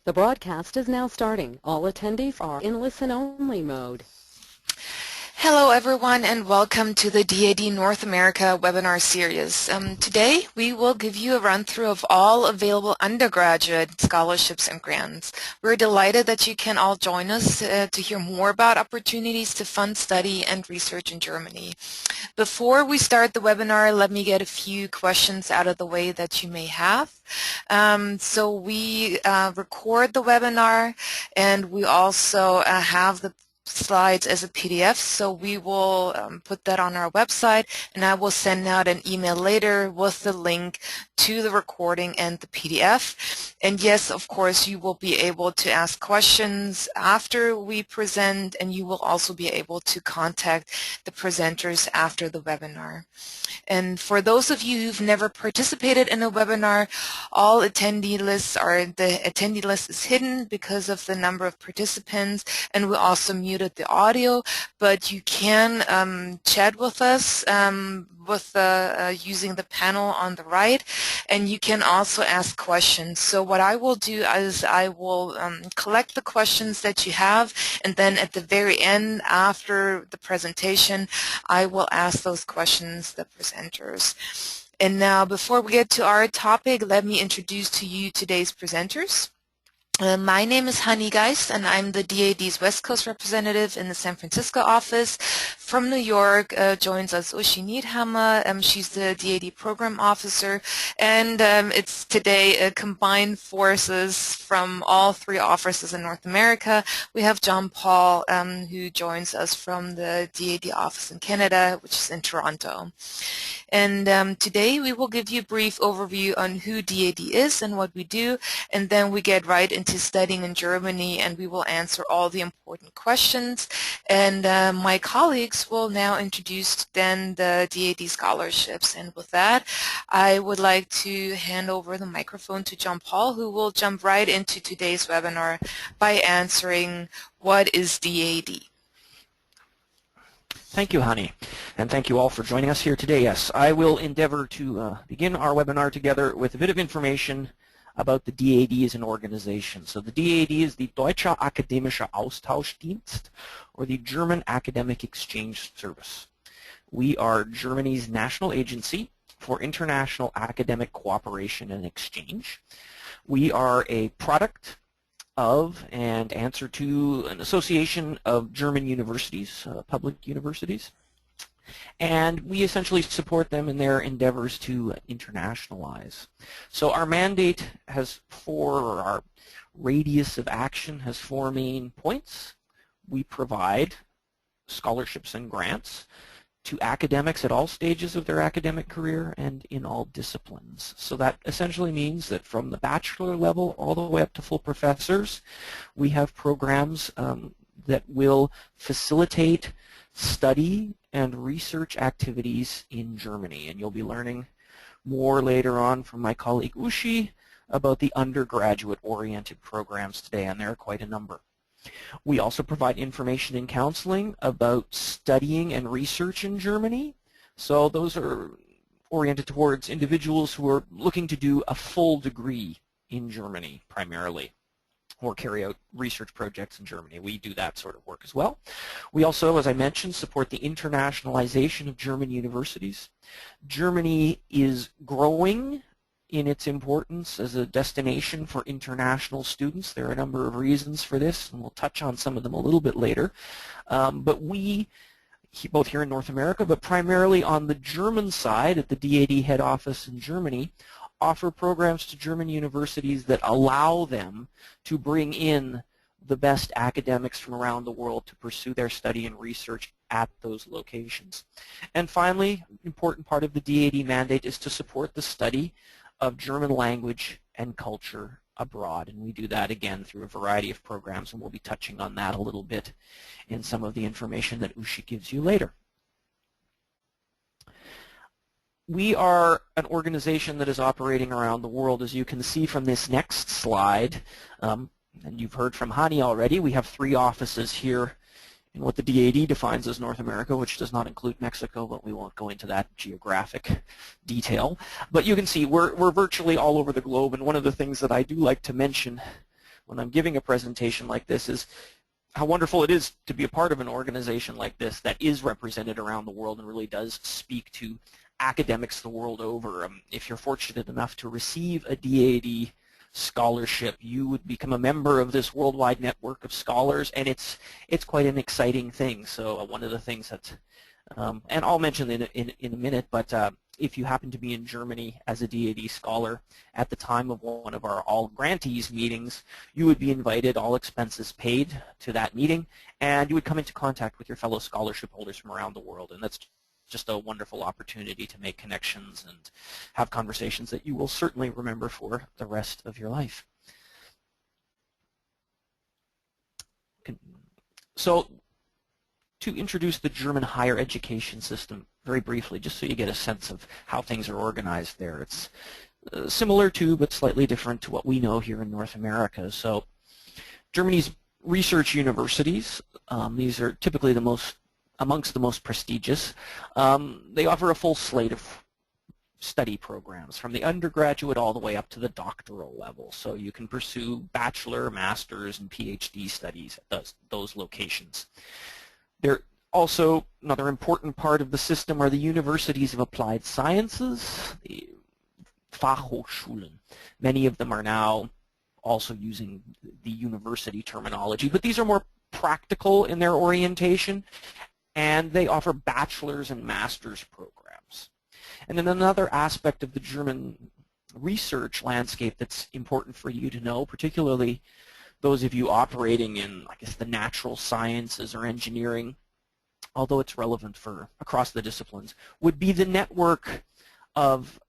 The broadcast is now starting. All attendees are in listen-only mode. Hello everyone and welcome to the DAAD North America webinar series. Today we will give you a run-through of all available undergraduate scholarships and grants. We're delighted that you can all join us to hear more about opportunities to fund study and research in Germany. Before we start the webinar, let me get a few questions out of the way that you may have. So we record the webinar and we also have the slides as a PDF, so we will put that on our website, and I will send out an email later with the link to the recording and the PDF. And yes, of course, you will be able to ask questions after we present, and you will also be able to contact the presenters after the webinar. And for those of you who've never participated in a webinar, all attendee lists the attendee list is hidden because of the number of participants, and we also muted the audio, but you can chat with us using the panel on the right, and you can also ask questions. So what I will do is I will collect the questions that you have, and then at the very end, after the presentation, I will ask those questions the presenters. And now, before we get to our topic, let me introduce to you today's presenters. My name is Hani Geist, and I'm the DAAD's West Coast representative in the San Francisco office. From New York joins us Uschi Niedhammer. She's the DAAD program officer, and it's today combined forces from all three offices in North America. We have John Paul, who joins us from the DAAD office in Canada, which is in Toronto. And today we will give you a brief overview on who DAAD is and what we do, and then we get right into studying in Germany, and we will answer all the important questions. And my colleagues will now introduce then the DAAD scholarships. And with that, I would like to hand over the microphone to John Paul, who will jump right into today's webinar by answering, what is DAAD? Thank you, Hani, and thank you all for joining us here today. Yes, I will endeavor to begin our webinar together with a bit of information about the DAAD as an organization. So the DAAD is the Deutsche Akademische Austauschdienst, or the German Academic Exchange Service. We are Germany's national agency for international academic cooperation and exchange. We are a product of and answer to an association of German universities, public universities, and we essentially support them in their endeavors to internationalize. So our mandate has or our radius of action has four main points. We provide scholarships and grants to academics at all stages of their academic career and in all disciplines. So that essentially means that from the bachelor level all the way up to full professors, we have programs that will facilitate study and research activities in Germany. And you'll be learning more later on from my colleague Uschi about the undergraduate-oriented programs today, and there are quite a number. We also provide information and counseling about studying and research in Germany. So those are oriented towards individuals who are looking to do a full degree in Germany primarily, or carry out research projects in Germany. We do that sort of work as well. We also, as I mentioned, support the internationalization of German universities. Germany is growing in its importance as a destination for international students. There are a number of reasons for this, and we'll touch on some of them a little bit later. But we, both here in North America, but primarily on the German side at the DAAD head office in Germany, offer programs to German universities that allow them to bring in the best academics from around the world to pursue their study and research at those locations. And finally, an important part of the DAAD mandate is to support the study of German language and culture abroad, and we do that again through a variety of programs, and we'll be touching on that a little bit in some of the information that Uschi gives you later. We are an organization that is operating around the world, as you can see from this next slide, and you've heard from Hani already. We have 3 offices here in what the DAAD defines as North America, which does not include Mexico, but we won't go into that geographic detail. But you can see we're virtually all over the globe, and one of the things that I do like to mention when I'm giving a presentation like this is how wonderful it is to be a part of an organization like this that is represented around the world and really does speak to academics the world over. If you're fortunate enough to receive a DAAD scholarship, you would become a member of this worldwide network of scholars, and it's quite an exciting thing. So one of the things that, and I'll mention in a minute, but if you happen to be in Germany as a DAAD scholar at the time of one of our all grantees meetings, you would be invited, all expenses paid, to that meeting, and you would come into contact with your fellow scholarship holders from around the world, and that's just a wonderful opportunity to make connections and have conversations that you will certainly remember for the rest of your life. So, to introduce the German higher education system very briefly, just so you get a sense of how things are organized there. It's similar to, but slightly different to what we know here in North America. So Germany's research universities, these are typically amongst the most prestigious. They offer a full slate of study programs from the undergraduate all the way up to the doctoral level. So you can pursue bachelor, master's, and PhD studies at those locations. They're also, another important part of the system are the universities of applied sciences, the Fachhochschulen. Many of them are now also using the university terminology, but these are more practical in their orientation, and they offer bachelor's and master's programs. And then another aspect of the German research landscape that's important for you to know, particularly those of you operating in, I guess, the natural sciences or engineering, although it's relevant for across the disciplines, would be the network of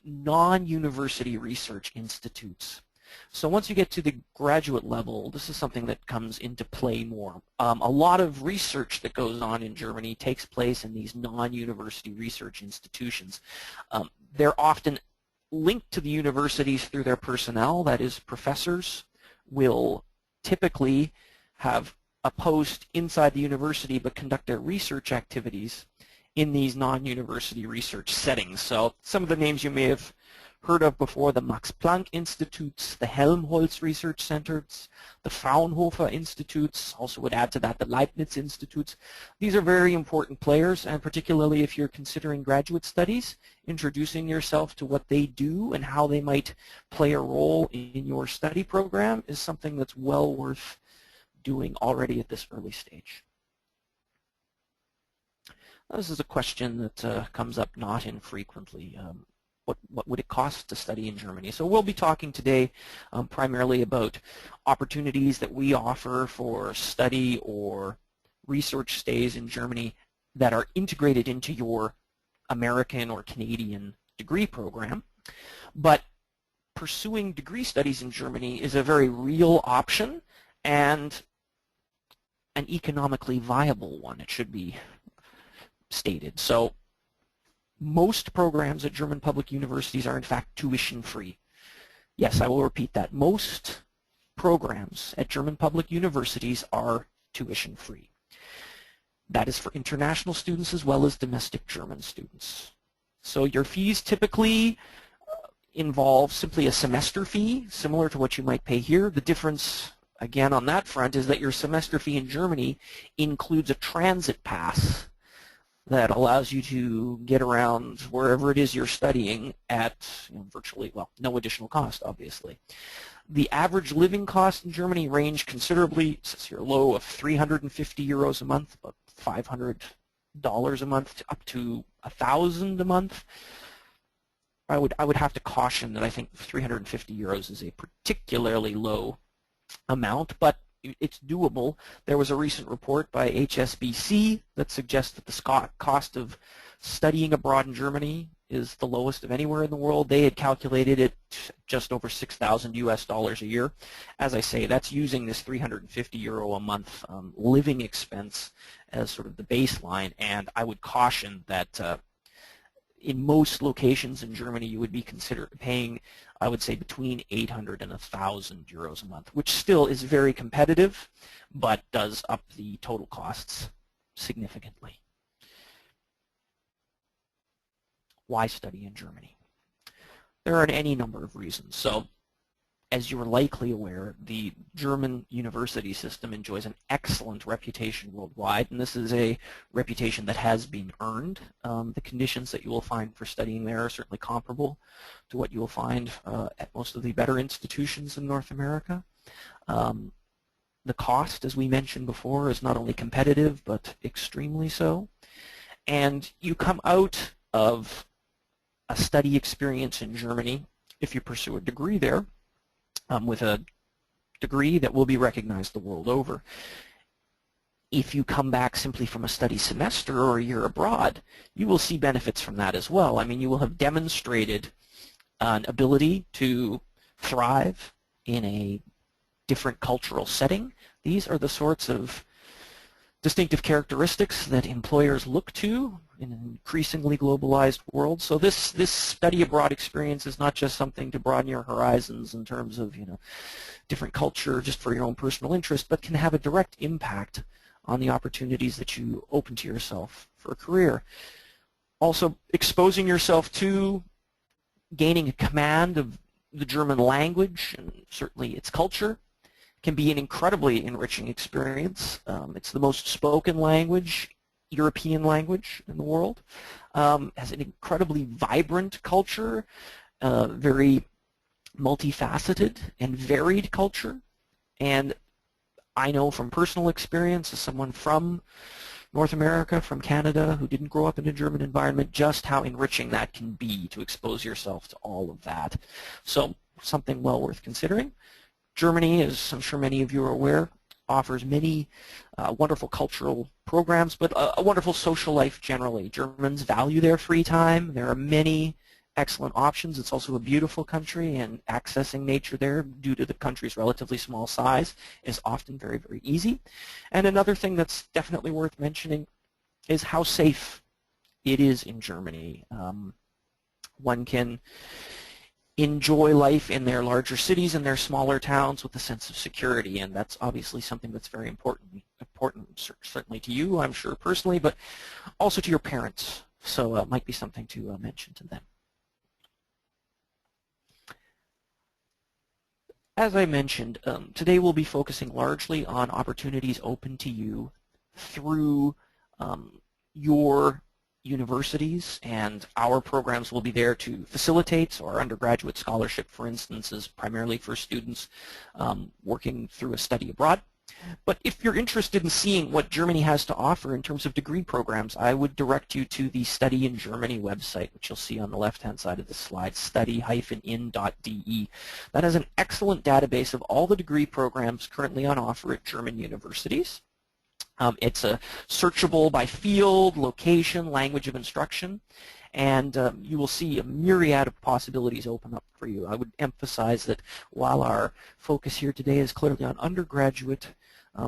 non-university research institutes. So once you get to the graduate level, this is something that comes into play more. A lot of research that goes on in Germany takes place in these non-university research institutions. They're often linked to the universities through their personnel, that is, professors will typically have a post inside the university but conduct their research activities in these non-university research settings. So some of the names you may have heard of before: the Max Planck Institutes, the Helmholtz Research Centers, the Fraunhofer Institutes, also would add to that the Leibniz Institutes. These are very important players, and particularly if you're considering graduate studies, introducing yourself to what they do and how they might play a role in your study program is something that's well worth doing already at this early stage. This is a question that comes up not infrequently. What would it cost to study in Germany? So we'll be talking today primarily about opportunities that we offer for study or research stays in Germany that are integrated into your American or Canadian degree program. But pursuing degree studies in Germany is a very real option and an economically viable one, it should be stated. So most programs at German public universities are in fact tuition-free. Yes, I will repeat that. Most programs at German public universities are tuition-free. That is for international students as well as domestic German students. So your fees typically involve simply a semester fee, similar to what you might pay here. The difference, again, on that front is that your semester fee in Germany includes a transit pass that allows you to get around wherever it is you're studying at virtually, well, no additional cost, obviously. The average living costs in Germany range considerably, says here, low of 350 euros a month, about $500 a month, up to 1,000 a month. I would have to caution that I think 350 euros is a particularly low amount, but it's doable. There was a recent report by HSBC that suggests that the cost of studying abroad in Germany is the lowest of anywhere in the world. They had calculated it just over 6,000 US dollars a year. As I say, that's using this 350 euro a month living expense as sort of the baseline, and I would caution that in most locations in Germany you would be paying, I would say, between 800 and 1,000 euros a month, which still is very competitive, but does up the total costs significantly. Why study in Germany? There are any number of reasons. So as you're likely aware, the German university system enjoys an excellent reputation worldwide, and this is a reputation that has been earned. The conditions that you will find for studying there are certainly comparable to what you will find at most of the better institutions in North America. The cost, as we mentioned before, is not only competitive, but extremely so. And you come out of a study experience in Germany, if you pursue a degree there, with a degree that will be recognized the world over. If you come back simply from a study semester or a year abroad, you will see benefits from that as well. I mean, you will have demonstrated an ability to thrive in a different cultural setting. These are the sorts of distinctive characteristics that employers look to in an increasingly globalized world. So this study abroad experience is not just something to broaden your horizons in terms of, you know, different culture just for your own personal interest, but can have a direct impact on the opportunities that you open to yourself for a career. Also, exposing yourself to gaining a command of the German language and certainly its culture can be an incredibly enriching experience. It's the most spoken language, European language in the world. Has an incredibly vibrant culture, very multifaceted and varied culture. And I know from personal experience as someone from North America, from Canada, who didn't grow up in a German environment, just how enriching that can be to expose yourself to all of that. So something well worth considering. Germany, as I'm sure many of you are aware, offers many wonderful cultural programs, but a wonderful social life generally. Germans value their free time. There are many excellent options. It's also a beautiful country, and accessing nature there, due to the country's relatively small size, is often very, very easy. And another thing that's definitely worth mentioning is how safe it is in Germany. One can enjoy life in their larger cities and their smaller towns with a sense of security, and that's obviously something that's very important certainly to you, I'm sure personally, but also to your parents. So it might be something to mention to them. As I mentioned, today we'll be focusing largely on opportunities open to you through your universities, and our programs will be there to facilitate. So our undergraduate scholarship, for instance, is primarily for students working through a study abroad. But if you're interested in seeing what Germany has to offer in terms of degree programs, I would direct you to the Study in Germany website, which you'll see on the left-hand side of the slide, study-in.de. That has an excellent database of all the degree programs currently on offer at German universities. It's searchable by field, location, language of instruction, and you will see a myriad of possibilities open up for you. I would emphasize that while our focus here today is clearly on undergraduate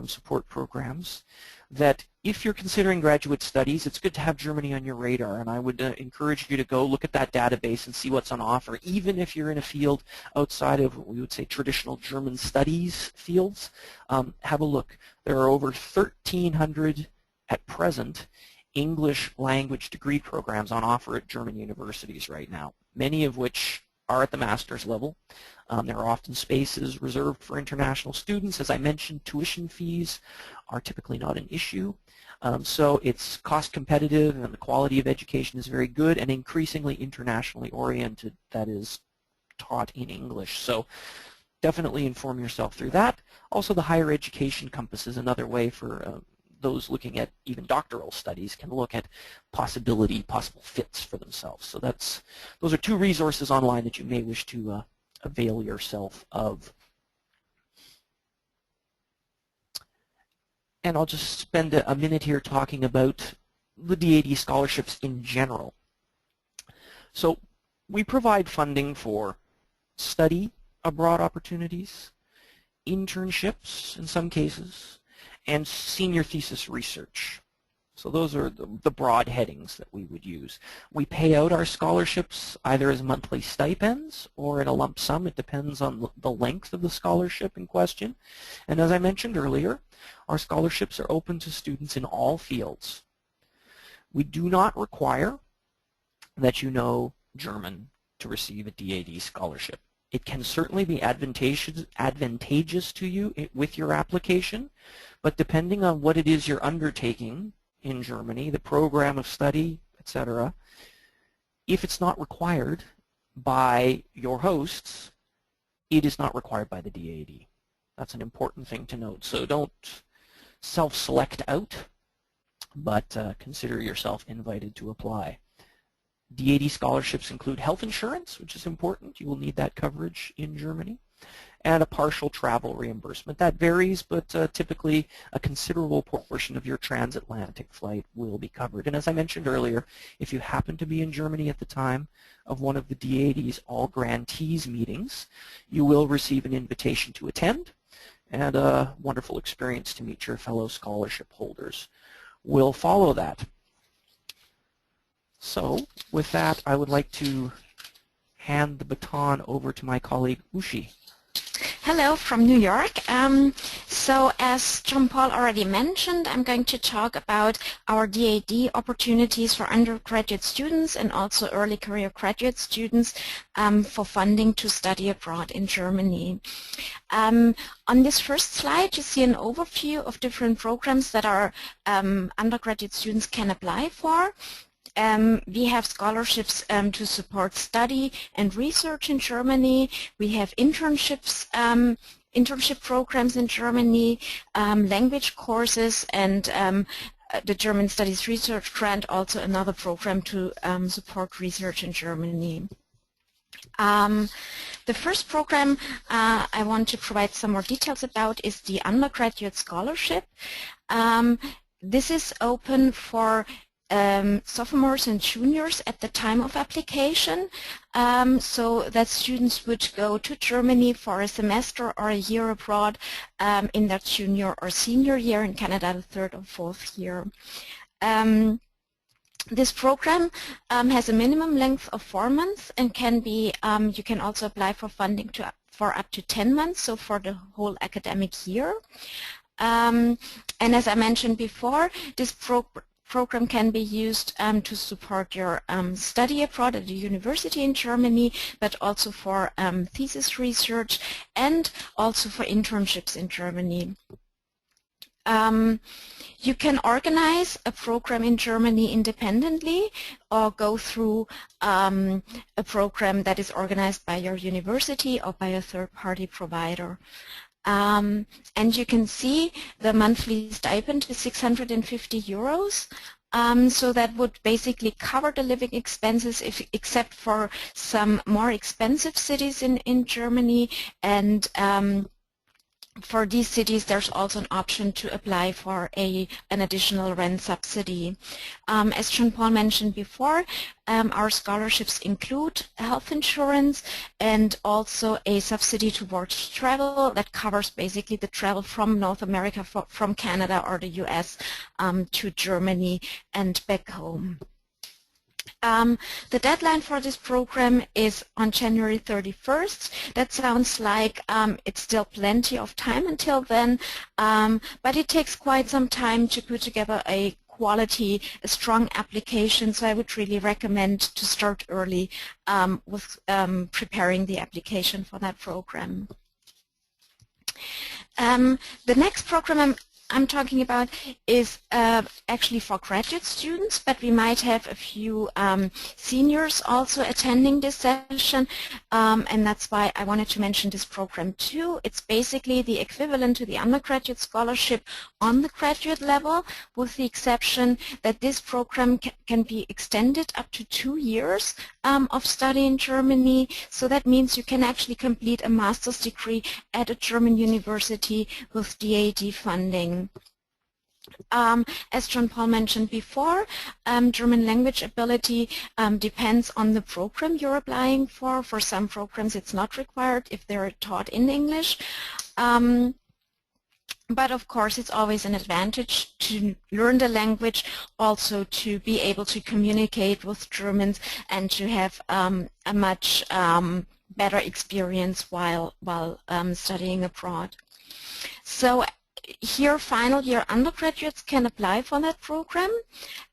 support programs, that if you're considering graduate studies, it's good to have Germany on your radar, and I would encourage you to go look at that database and see what's on offer, even if you're in a field outside of what we would say traditional German studies fields. Have a look. There are over 1,300 at present English language degree programs on offer at German universities right now, many of which are at the master's level. There are often spaces reserved for international students. As I mentioned, tuition fees are typically not an issue. So it's cost competitive, and the quality of education is very good and increasingly internationally oriented, that is taught in English. So definitely inform yourself through that. Also, the higher education campus is another way for those looking at even doctoral studies can look at possible fits for themselves. So those are two resources online that you may wish to avail yourself of. And I'll just spend a minute here talking about the DAAD scholarships in general. So we provide funding for study abroad opportunities, internships in some cases, and senior thesis research. So those are the broad headings that we would use. We pay out our scholarships either as monthly stipends or in a lump sum. It depends on the length of the scholarship in question. And as I mentioned earlier, our scholarships are open to students in all fields. We do not require that you know German to receive a DAAD scholarship. It can certainly be advantageous to you with your application, but depending on what it is you're undertaking in Germany, the program of study, etc., if it's not required by your hosts, it is not required by the DAAD. That's an important thing to note. So don't self-select out, but consider yourself invited to apply. DAAD scholarships include health insurance, which is important. You will need that coverage in Germany, and a partial travel reimbursement. That varies, but typically a considerable portion of your transatlantic flight will be covered. And as I mentioned earlier, if you happen to be in Germany at the time of one of the DAAD's all grantees meetings, you will receive an invitation to attend, and a wonderful experience to meet your fellow scholarship holders will follow that. So with that, I would like to hand the baton over to my colleague Ushi. Hello from New York. So as John Paul already mentioned, I'm going to talk about our DAAD opportunities for undergraduate students and also early career graduate students for funding to study abroad in Germany. On this first slide, you see an overview of different programs that our undergraduate students can apply for. We have scholarships to support study and research in Germany. We have internships, internship programs in Germany, language courses, and the German Studies Research Grant, also another program to support research in Germany. The first program I want to provide some more details about is the Undergraduate Scholarship. This is open for sophomores and juniors at the time of application, so that students would go to Germany for a semester or a year abroad in their junior or senior year, in Canada the third or fourth year. This program has a minimum length of 4 months and can be, you can also apply for funding for up to 10 months, so for the whole academic year. And as I mentioned before, this program can be used to support your study abroad at a university in Germany, but also for thesis research and also for internships in Germany. You can organize a program in Germany independently or go through a program that is organized by your university or by a third-party provider. And you can see the monthly stipend is 650 euros. So that would basically cover the living expenses except for some more expensive cities in Germany, and for these cities there's also an option to apply for an additional rent subsidy. As Jean Paul mentioned before, our scholarships include health insurance and also a subsidy towards travel that covers basically the travel from North America, from Canada or the US to Germany and back home. The deadline for this program is on January 31st. That sounds like it's still plenty of time until then, but it takes quite some time to put together a strong application, so I would really recommend to start early with preparing the application for that program. The next program I'm talking about is actually for graduate students, but we might have a few seniors also attending this session, and that's why I wanted to mention this program too. It's basically the equivalent to the undergraduate scholarship on the graduate level, with the exception that this program can be extended up to 2 years of study in Germany. So that means you can actually complete a master's degree at a German university with DAAD funding. As John Paul mentioned before, German language ability depends on the program you're applying for. For some programs it's not required if they're taught in English. But of course it's always an advantage to learn the language, also to be able to communicate with Germans and to have a much better experience while studying abroad. So here final year undergraduates can apply for that program.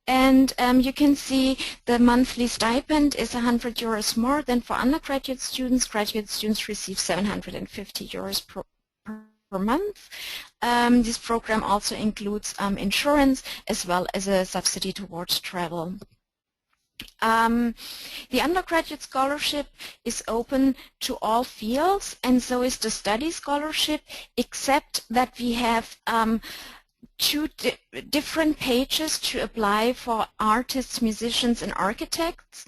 And you can see the monthly stipend is 100 euros more than for undergraduate students. Graduate students receive 750 euros per month. This program also includes insurance as well as a subsidy towards travel. The undergraduate scholarship is open to all fields, and so is the study scholarship, except that we have two different pages to apply for artists, musicians, and architects.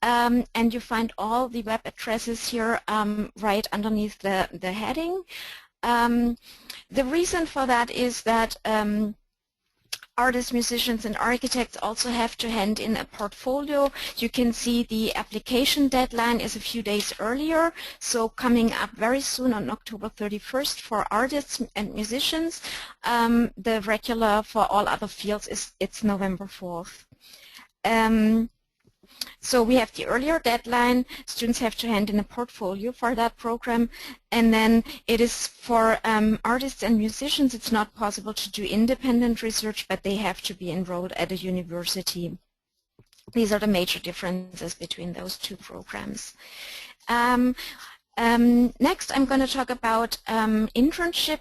And you find all the web addresses here right underneath the heading. The reason for that is that artists, musicians, and architects also have to hand in a portfolio. You can see the application deadline is a few days earlier, so coming up very soon on October 31st for artists and musicians. The regular for all other fields it's November 4th. So we have the earlier deadline. Students have to hand in a portfolio for that program, and then it is for artists and musicians. It's not possible to do independent research, but they have to be enrolled at a university. These are the major differences between those two programs. Next, I'm going to talk about internship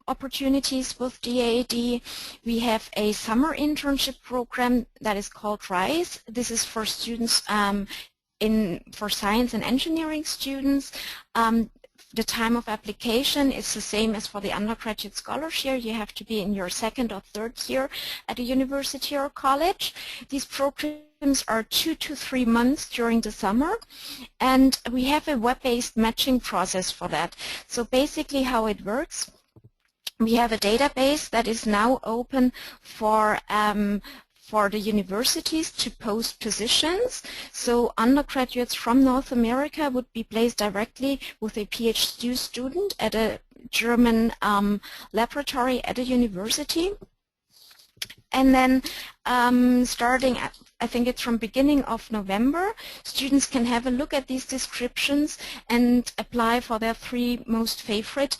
opportunities with DAAD. We have a summer internship program that is called RISE. This is for students for science and engineering students. The time of application is the same as for the undergraduate scholarship. You have to be in your second or third year at a university or college. These programs are 2 to 3 months during the summer, and we have a web-based matching process for that. So basically how it works, we have a database that is now open for the universities to post positions. So undergraduates from North America would be placed directly with a PhD student at a German laboratory at a university. And then starting at, I think it's from beginning of November, students can have a look at these descriptions and apply for their 3 most favorite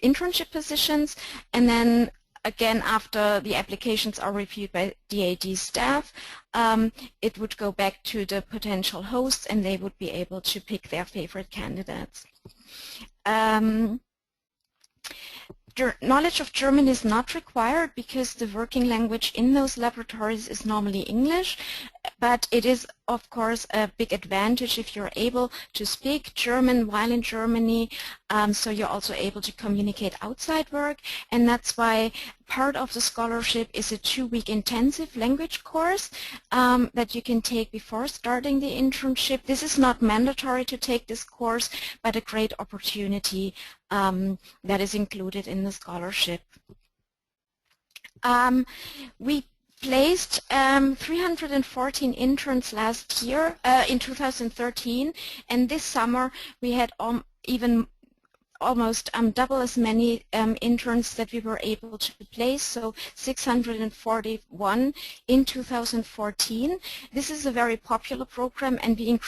internship positions. And then again, after the applications are reviewed by DAAD staff, it would go back to the potential hosts and they would be able to pick their favorite candidates. Knowledge of German is not required because the working language in those laboratories is normally English, but it is of course a big advantage if you're able to speak German while in Germany, so you're also able to communicate outside work, and that's why part of the scholarship is a 2-week intensive language course that you can take before starting the internship. This is not mandatory to take this course, but a great opportunity that is included in the scholarship. We placed 314 interns last year in 2013, and this summer we had even almost double as many interns that we were able to place, so 641 in 2014. This is a very popular program, and we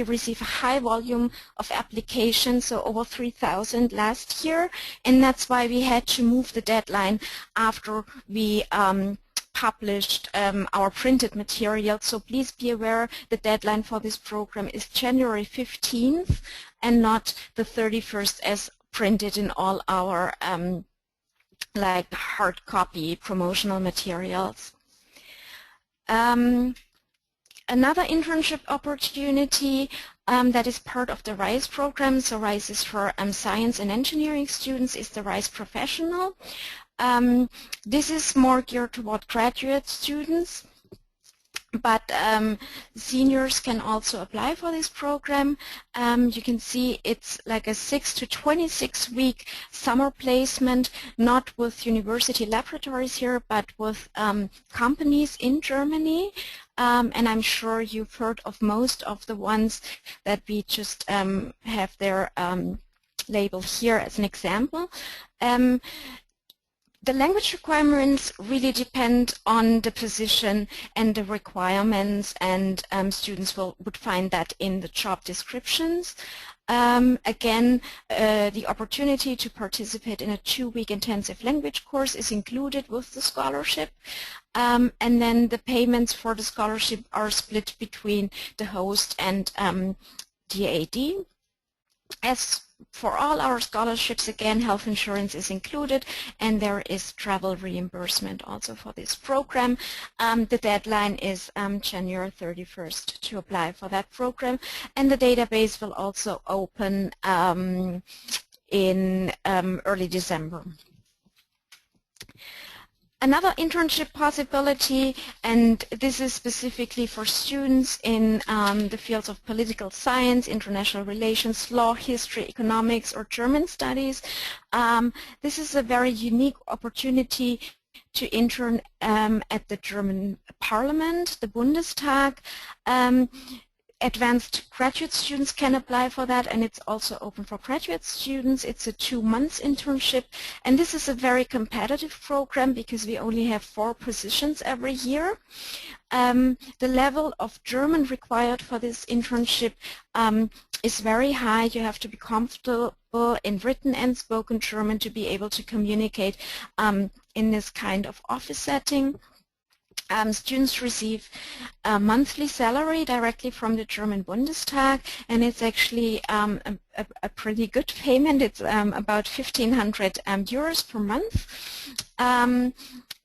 receive a high volume of applications, so over 3,000 last year, and that's why we had to move the deadline after we published our printed material. So please be aware the deadline for this program is January 15th and not the 31st as printed in all our like hard copy promotional materials. Another internship opportunity that is part of the RISE program, so RISE is for science and engineering students, is the RISE Professional. This is more geared toward graduate students, but seniors can also apply for this program. You can see it's like a 6 to 26 week summer placement, not with university laboratories here, but with companies in Germany. And I'm sure you've heard of most of the ones that we just have their label here as an example. The language requirements really depend on the position and the requirements, and students would find that in the job descriptions. Again, the opportunity to participate in a 2-week intensive language course is included with the scholarship. And then the payments for the scholarship are split between the host and DAAD. As for all our scholarships, again, health insurance is included, and there is travel reimbursement also for this program. The deadline is January 31st to apply for that program, and the database will also open in early December. Another internship possibility, and this is specifically for students in the fields of political science, international relations, law, history, economics, or German studies. This is a very unique opportunity to intern at the German Parliament, the Bundestag. Advanced graduate students can apply for that, and it's also open for graduate students. It's a 2-month internship, and this is a very competitive program because we only have 4 positions every year. The level of German required for this internship is very high. You have to be comfortable in written and spoken German to be able to communicate in this kind of office setting. Students receive a monthly salary directly from the German Bundestag, and it's actually a pretty good payment. It's about 1,500 euros per month.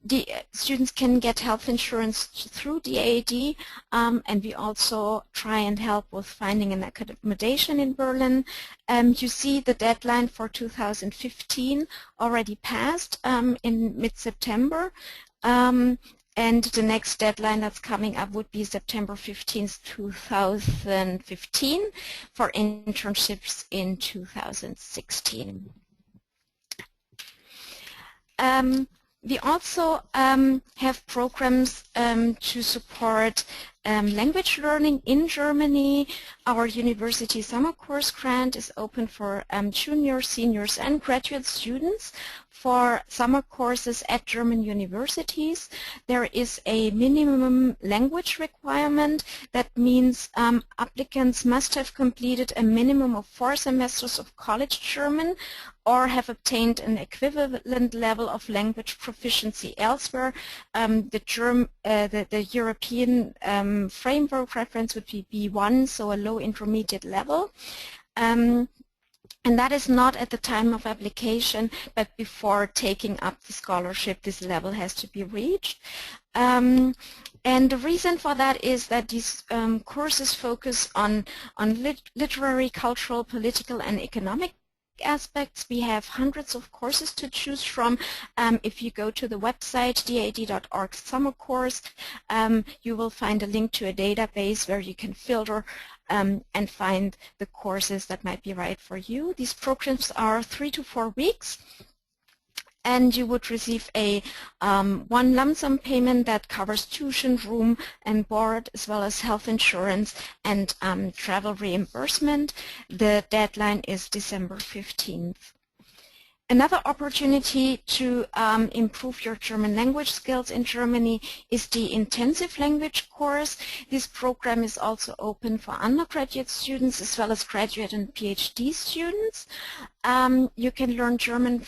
The students can get health insurance through DAAD, and we also try and help with finding an accommodation in Berlin. You see the deadline for 2015 already passed in mid-September. And the next deadline that's coming up would be September 15th, 2015 for internships in 2016. We also have programs to support language learning in Germany. Our university summer course grant is open for juniors, seniors, and graduate students for summer courses at German universities. There is a minimum language requirement. That means applicants must have completed a minimum of 4 semesters of college German or have obtained an equivalent level of language proficiency elsewhere. The European framework reference would be B1, so a low intermediate level. And that is not at the time of application, but before taking up the scholarship, this level has to be reached. And the reason for that is that these courses focus on literary, cultural, political, and economic aspects. We have hundreds of courses to choose from. If you go to the website daad.org summer course, you will find a link to a database where you can filter and find the courses that might be right for you. These programs are 3 to 4 weeks, and you would receive a one lump sum payment that covers tuition, room, and board, as well as health insurance and travel reimbursement. The deadline is December 15th. Another opportunity to improve your German language skills in Germany is the intensive language course. This program is also open for undergraduate students as well as graduate and PhD students. You can learn German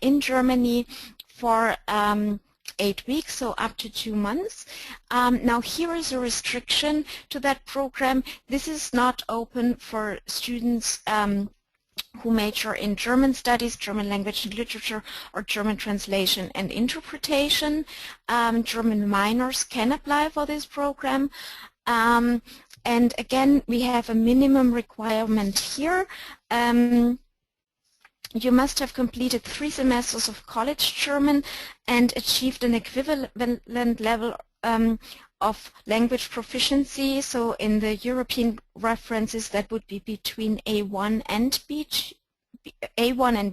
in Germany for 8 weeks, so up to 2 months. Now here is a restriction to that program. This is not open for students who major in German studies, German language and literature, or German translation and interpretation. German minors can apply for this program. And again, we have a minimum requirement here. You must have completed 3 semesters of college German and achieved an equivalent level of language proficiency. So in the European references, that would be between A1 and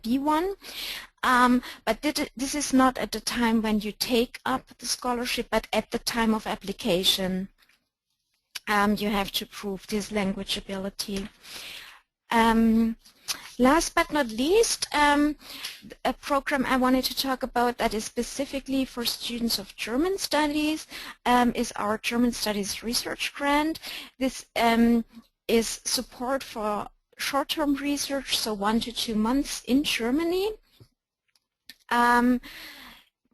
B1. But this is not at the time when you take up the scholarship, but at the time of application. You have to prove this language ability. Last but not least, a program I wanted to talk about that is specifically for students of German studies is our German Studies Research Grant. This is support for short-term research, so 1 to 2 months in Germany.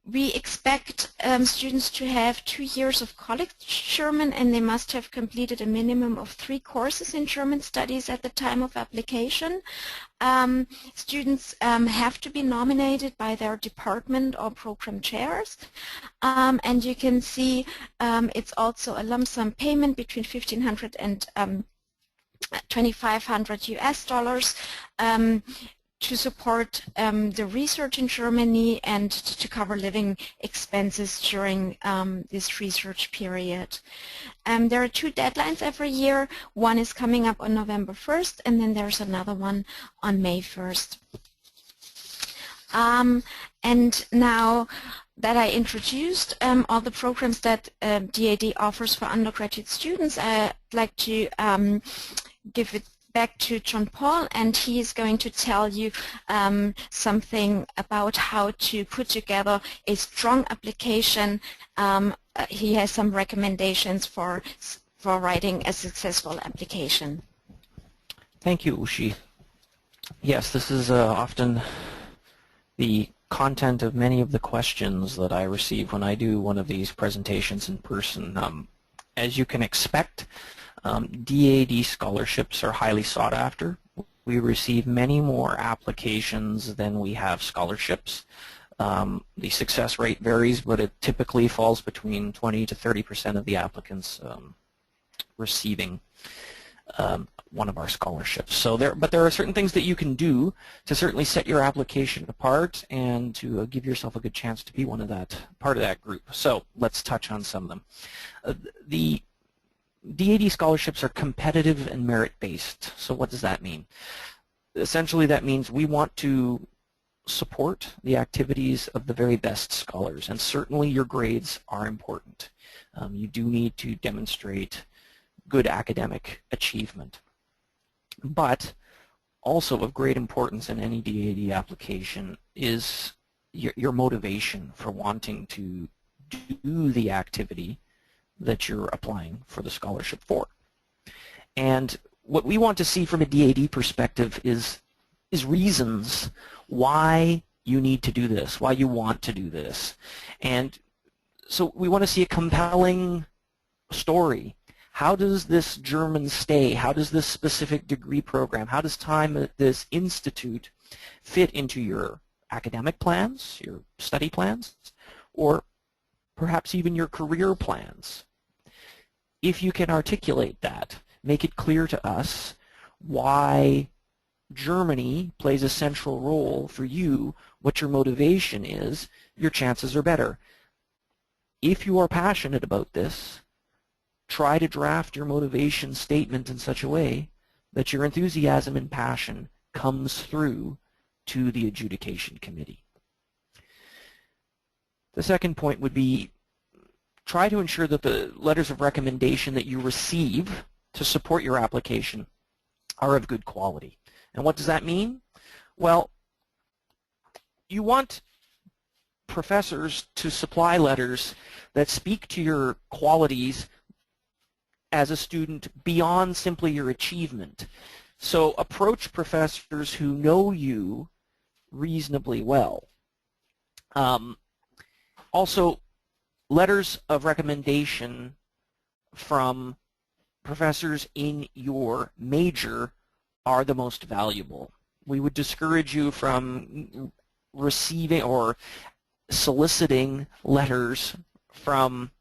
We expect students to have 2 years of college German, and they must have completed a minimum of 3 courses in German studies at the time of application. Students have to be nominated by their department or program chairs, and you can see it's also a lump sum payment between 1,500 and 2,500 US dollars to support the research in Germany and to cover living expenses during this research period. There are 2 deadlines every year. One is coming up on November 1st, and then there's another one on May 1st. And now that I introduced all the programs that DAAD offers for undergraduate students, I'd like to give it back to John Paul, and he is going to tell you something about how to put together a strong application. He has some recommendations for writing a successful application. Thank you, Ushi. Yes, this is often the content of many of the questions that I receive when I do one of these presentations in person. As you can expect, DAAD scholarships are highly sought after. We receive many more applications than we have scholarships. The success rate varies, but it typically falls between 20 to 30% of the applicants receiving one of our scholarships. So but there are certain things that you can do to certainly set your application apart and to give yourself a good chance to be part of that group. So let's touch on some of them. The DAAD scholarships are competitive and merit-based. So what does that mean? Essentially, that means we want to support the activities of the very best scholars, and certainly your grades are important. You do need to demonstrate good academic achievement. But also of great importance in any DAAD application is your motivation for wanting to do the activity that you're applying for the scholarship for. And what we want to see from a DAAD perspective is reasons why you need to do this, why you want to do this. And so we want to see a compelling story. How does this German stay? How does this specific degree program, how does time at this institute fit into your academic plans, your study plans, or perhaps even your career plans? If you can articulate that, make it clear to us why Germany plays a central role for you, what your motivation is, your chances are better. If you are passionate about this, try to draft your motivation statement in such a way that your enthusiasm and passion comes through to the adjudication committee. The second point would be try to ensure that the letters of recommendation that you receive to support your application are of good quality. And what does that mean? Well, you want professors to supply letters that speak to your qualities as a student beyond simply your achievement. So approach professors who know you reasonably well. Also, letters of recommendation from professors in your major are the most valuable. We would discourage you from receiving or soliciting letters from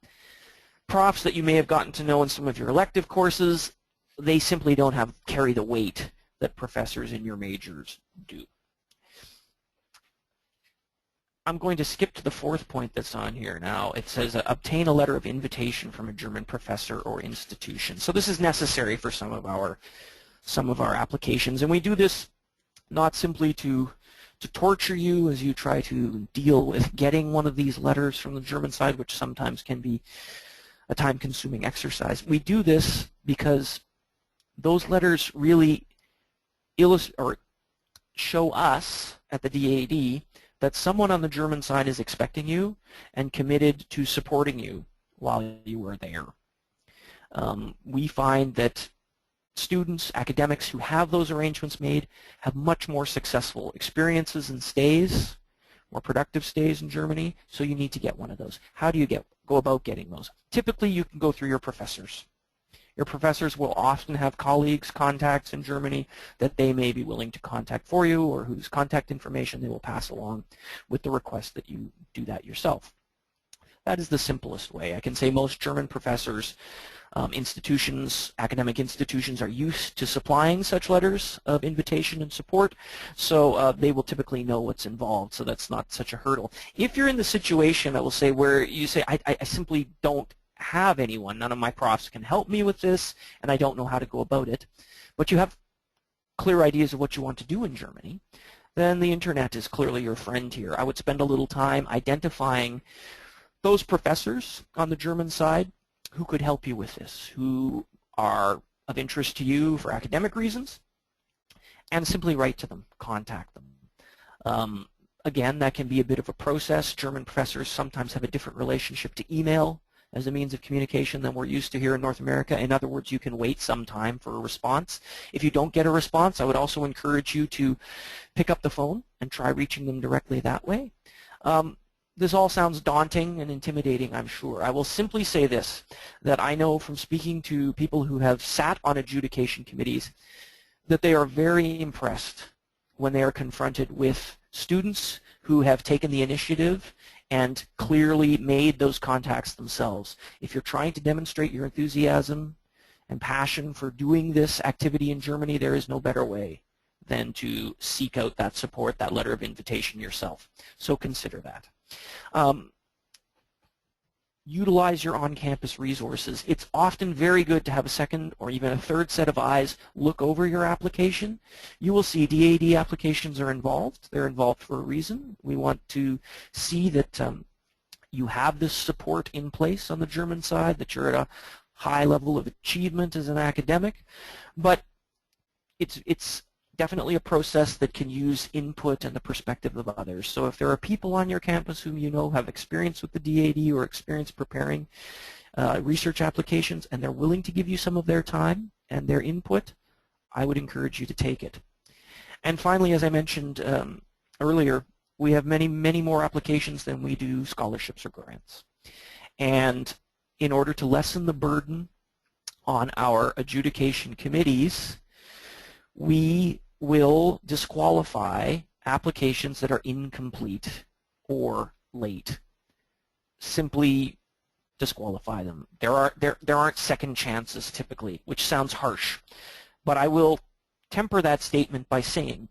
profs that you may have gotten to know in some of your elective courses. They simply don't carry the weight that professors in your majors do. I'm going to skip to the fourth point that's on here now. It says obtain a letter of invitation from a German professor or institution. So this is necessary for some of our applications, and we do this not simply to torture you as you try to deal with getting one of these letters from the German side, which sometimes can be a time-consuming exercise. We do this because those letters really illustrate or show us at the DAAD that someone on the German side is expecting you and committed to supporting you while you are there. We find that students, academics who have those arrangements made have much more successful experiences and stays, more productive stays in Germany, so you need to get one of those. How do you go about getting those? Typically, you can go through your professors. Your professors will often have colleagues, contacts in Germany that they may be willing to contact for you, or whose contact information they will pass along with the request that you do that yourself. That is the simplest way. I can say most German professors, academic institutions are used to supplying such letters of invitation and support, so they will typically know what's involved, so that's not such a hurdle. If you're in the situation, I will say, where you say, I simply don't have anyone, none of my profs can help me with this, and I don't know how to go about it, but you have clear ideas of what you want to do in Germany, then the internet is clearly your friend here. I would spend a little time identifying those professors on the German side who could help you with this, who are of interest to you for academic reasons, and simply write to them, contact them. Again, that can be a bit of a process. German professors sometimes have a different relationship to email as a means of communication than we're used to here in North America. In other words, you can wait some time for a response. If you don't get a response, I would also encourage you to pick up the phone and try reaching them directly that way. This all sounds daunting and intimidating, I'm sure. I will simply say this, that I know from speaking to people who have sat on adjudication committees that they are very impressed when they are confronted with students who have taken the initiative and clearly made those contacts themselves. If you're trying to demonstrate your enthusiasm and passion for doing this activity in Germany, there is no better way than to seek out that support, that letter of invitation yourself. So consider that. Utilize your on-campus resources. It's often very good to have a second or even a third set of eyes look over your application. You will see DAAD applications are involved. They're involved for a reason. We want to see that you have this support in place on the German side, that you're at a high level of achievement as an academic. But it's definitely a process that can use input and the perspective of others. So if there are people on your campus whom you know have experience with the DAAD or experience preparing research applications, and they're willing to give you some of their time and their input, I would encourage you to take it. And finally, as I mentioned earlier, we have many, many more applications than we do scholarships or grants. And in order to lessen the burden on our adjudication committees, we will disqualify applications that are incomplete or late. Simply disqualify them. There aren't second chances typically, which sounds harsh, but I will temper that statement by saying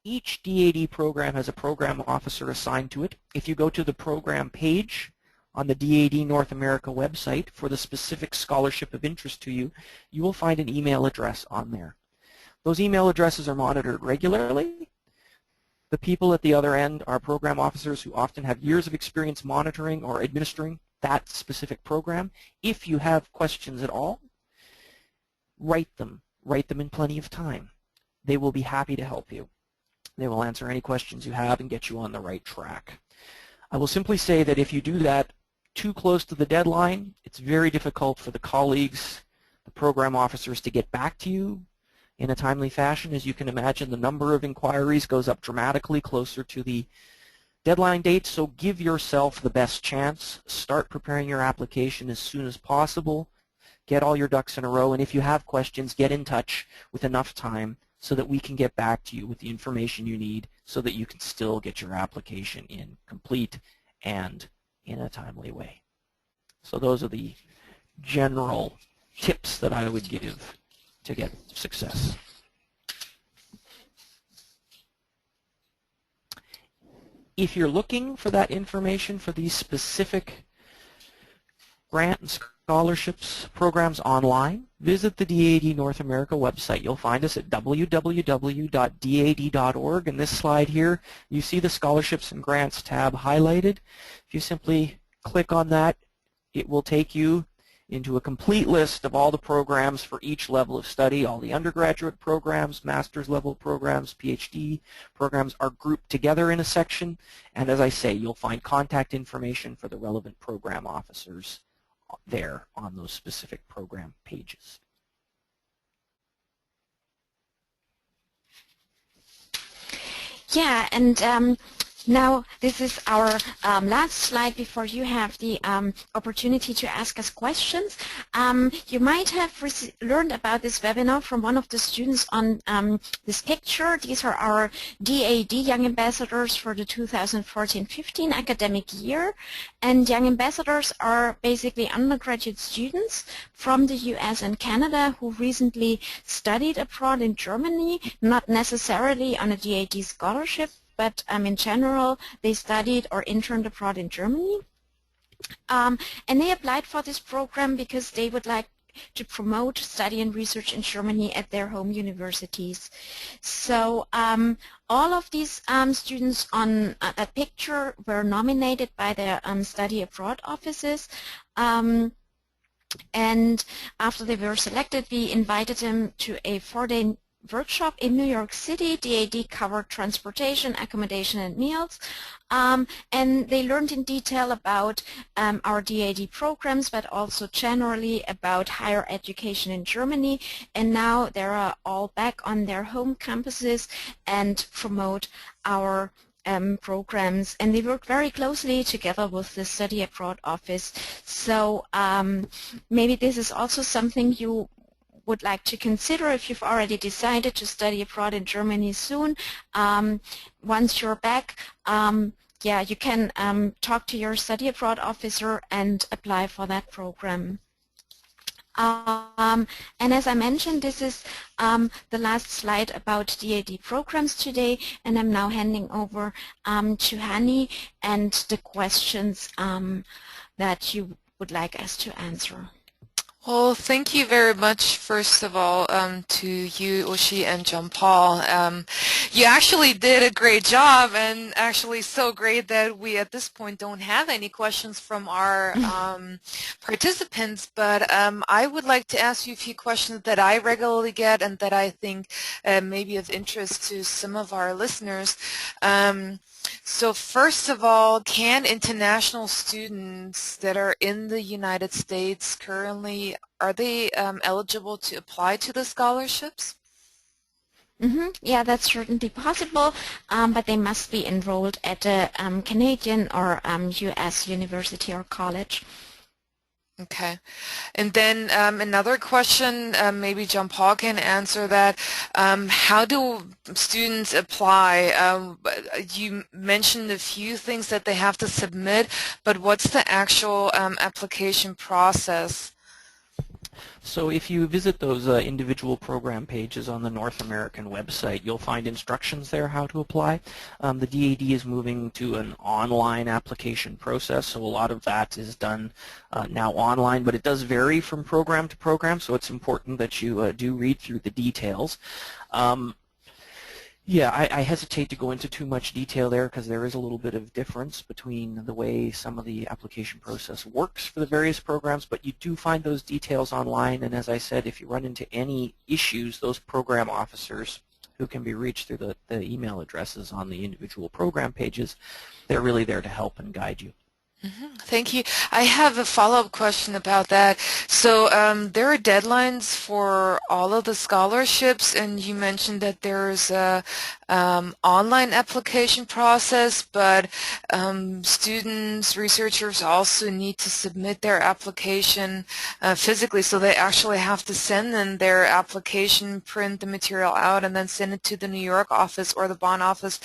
each DAAD program has a program officer assigned to it. If you go to the program page on the DAAD North America website for the specific scholarship of interest to you, you will find an email address on there. Those email addresses are monitored regularly. The people at the other end are program officers who often have years of experience monitoring or administering that specific program. If you have questions at all, write them. Write them in plenty of time. They will be happy to help you. They will answer any questions you have and get you on the right track. I will simply say that if you do that too close to the deadline, it's very difficult for the colleagues, the program officers, to get back to you in a timely fashion. As you can imagine, the number of inquiries goes up dramatically closer to the deadline date, so give yourself the best chance. Start preparing your application as soon as possible. Get all your ducks in a row, and if you have questions, get in touch with enough time so that we can get back to you with the information you need so that you can still get your application in complete and in a timely way. So those are the general tips that I would give to get success. If you're looking for that information for these specific grant and scholarships programs online, visit the DAAD North America website. You'll find us at www.daad.org. In this slide here, you see the Scholarships and Grants tab highlighted. If you simply click on that, it will take you into a complete list of all the programs for each level of study. All the undergraduate programs, master's level programs, PhD programs are grouped together in a section. And as I say, you'll find contact information for the relevant program officers there on those specific program pages. Yeah, and now this is our last slide before you have the opportunity to ask us questions. You might have learned about this webinar from one of the students on this picture. These are our DAAD Young Ambassadors for the 2014-15 academic year. And Young Ambassadors are basically undergraduate students from the US and Canada who recently studied abroad in Germany, not necessarily on a DAAD scholarship, but in general, they studied or interned abroad in Germany. And they applied for this program because they would like to promote study and research in Germany at their home universities. So all of these students on that picture were nominated by their study abroad offices. And after they were selected, we invited them to a 4-day workshop in New York City. DAAD covered transportation, accommodation, and meals. And they learned in detail about our DAAD programs, but also generally about higher education in Germany. And now they are all back on their home campuses and promote our programs, and they work very closely together with the Study Abroad office. So maybe this is also something you would like to consider if you've already decided to study abroad in Germany soon. Once you're back, yeah, you can talk to your study abroad officer and apply for that program. And as I mentioned, this is the last slide about DAAD programs today, and I'm now handing over to Hani and the questions that you would like us to answer. Well, thank you very much, first of all, to you, Oshi, and John Paul. You actually did a great job, and actually so great that we at this point don't have any questions from our participants, but I would like to ask you a few questions that I regularly get and that I think may be of interest to some of our listeners. So first of all, can international students that are in the United States currently, are they eligible to apply to the scholarships? Yeah, that's certainly possible, but they must be enrolled at a Canadian or US university or college. Okay. And then another question, maybe John Paul can answer that. How do students apply? You mentioned a few things that they have to submit, but what's the actual application process? So if you visit those individual program pages on the North American website, you'll find instructions there how to apply. The DAAD is moving to an online application process, so a lot of that is done now online, but it does vary from program to program, so it's important that you do read through the details. Yeah, I hesitate to go into too much detail there because there is a little bit of difference between the way some of the application process works for the various programs, but you do find those details online, and as I said, if you run into any issues, those program officers who can be reached through the email addresses on the individual program pages, they're really there to help and guide you. Thank you. I have a follow-up question about that. So there are deadlines for all of the scholarships, and you mentioned that there's a online application process, but students, researchers also need to submit their application physically, so they actually have to send in their application, print the material out, and then send it to the New York office or the Bonn office.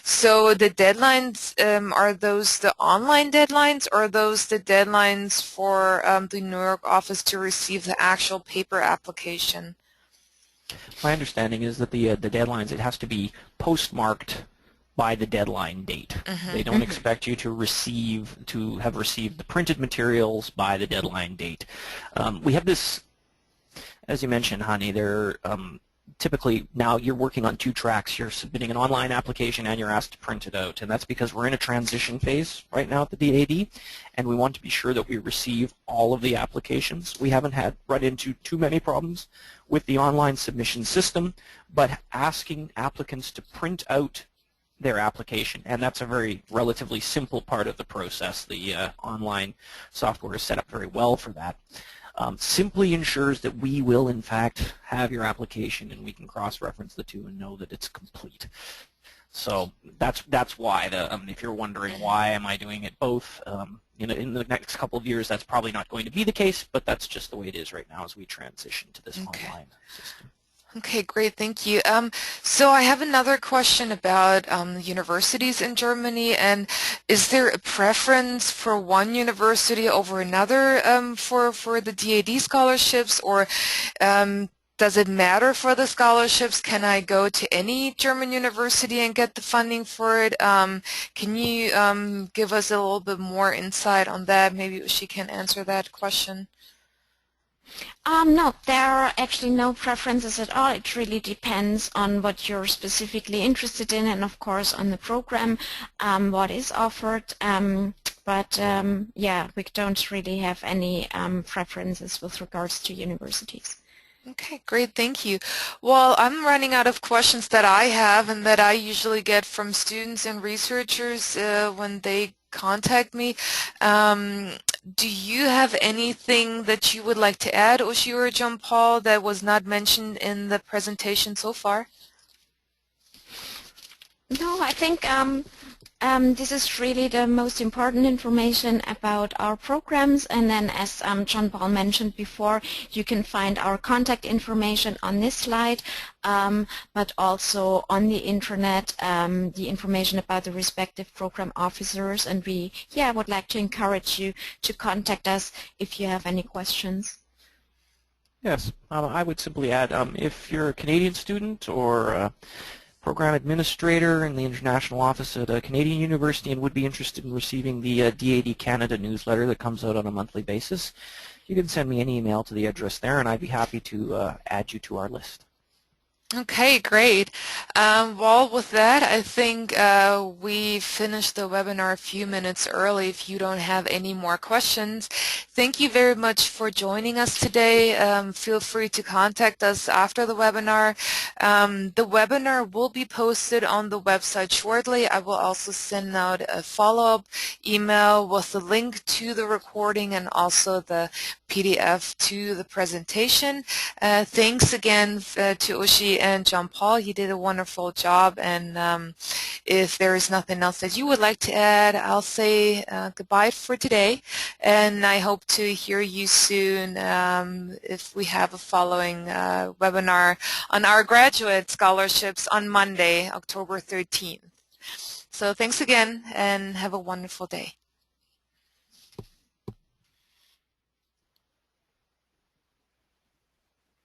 So the deadlines, are those the online deadlines, or are those the deadlines for the New York office to receive the actual paper application? My understanding is that the deadlines, it has to be postmarked by the deadline date. They don't expect you to have received the printed materials by the deadline date. We have this, as you mentioned, Hani, there typically now you're working on two tracks. You're submitting an online application and you're asked to print it out, and that's because we're in a transition phase right now at the DAAD, and we want to be sure that we receive all of the applications. We haven't run into too many problems with the online submission system, but asking applicants to print out their application, and that's a very relatively simple part of the process. The online software is set up very well for that. Simply ensures that we will in fact have your application and we can cross-reference the two and know that it's complete. So that's why. If you're wondering why am I doing it both, in the next couple of years that's probably not going to be the case, but that's just the way it is right now as we transition to this online system. Okay, great, thank you. So I have another question about universities in Germany, and is there a preference for one university over another for the DAAD scholarships, or does it matter for the scholarships? Can I go to any German university and get the funding for it? Can you give us a little bit more insight on that? Maybe she can answer that question. No, there are actually no preferences at all. It really depends on what you're specifically interested in, and of course on the program, what is offered. Yeah, we don't really have any preferences with regards to universities. Okay, great, thank you. Well, I'm running out of questions that I have and that I usually get from students and researchers when they contact me. Do you have anything that you would like to add, Ushi or John Paul, that was not mentioned in the presentation so far? No, I think this is really the most important information about our programs, and then as John Paul mentioned before, you can find our contact information on this slide, but also on the internet, the information about the respective program officers, and we would like to encourage you to contact us if you have any questions. Yes, I would simply add, if you're a Canadian student or program administrator in the international office at a Canadian university and would be interested in receiving the DAAD Canada newsletter that comes out on a monthly basis, you can send me an email to the address there, and I'd be happy to add you to our list. Okay, great. Well, with that, I think we finished the webinar a few minutes early. If you don't have any more questions, thank you very much for joining us today. Feel free to contact us after the webinar. The webinar will be posted on the website shortly. I will also send out a follow-up email with the link to the recording and also the PDF to the presentation. Thanks again to Ushi and John Paul. You did a wonderful job, and if there is nothing else that you would like to add, I'll say goodbye for today, and I hope to hear you soon if we have a following webinar on our graduate scholarships on Monday, October 13th. So thanks again, and have a wonderful day.